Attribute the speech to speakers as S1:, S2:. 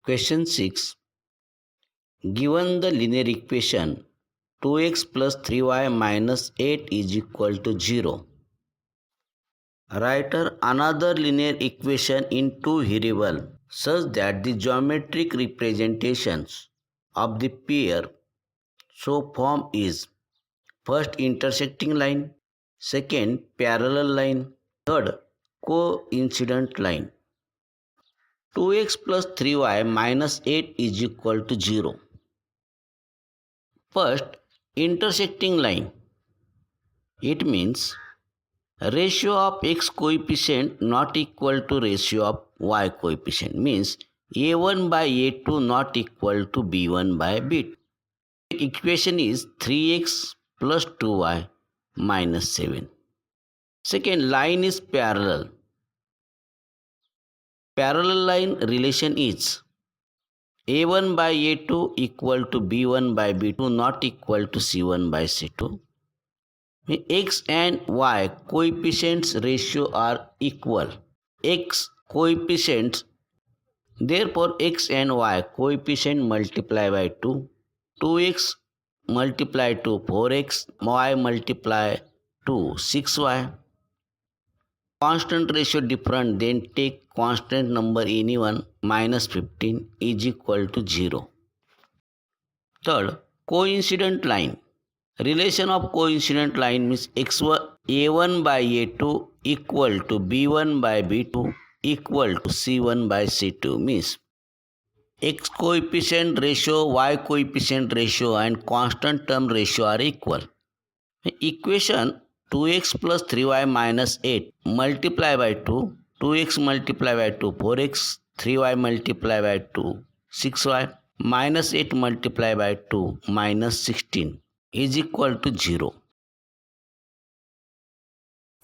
S1: Question 6. Given the linear equation 2x plus 3y minus 8 is equal to 0. Write another linear equation in two variables such that the geometric representations of the pair so form is first intersecting line, second parallel line, third coincident line. 2x plus 3y minus 8 is equal to 0. First, intersecting line. It means ratio of x coefficient not equal to ratio of y coefficient. Means a1 by a2 not equal to b1 by b2. Equation is 3x plus 2y minus 7. Second, line is parallel. Parallel line relation is a1 by a2 equal to b1 by b2 not equal to c1 by c2. X and y coefficients ratio are equal. X coefficients, therefore x and y coefficient multiply by 2. 2x multiply to 4x, y multiply to 6y. Constant ratio different, then take constant number anyone, minus 15 is equal to 0. Third, coincident line. Relation of coincident line means a1 by a2 equal to b1 by b2 equal to c1 by c2 means x coefficient ratio, y coefficient ratio and constant term ratio are equal. Equation 2x plus 3y minus 8 multiply by 2, 2x multiply by 2 4x, 3y multiply by 2 6y, minus 8 multiply by 2 minus 16 is equal to 0.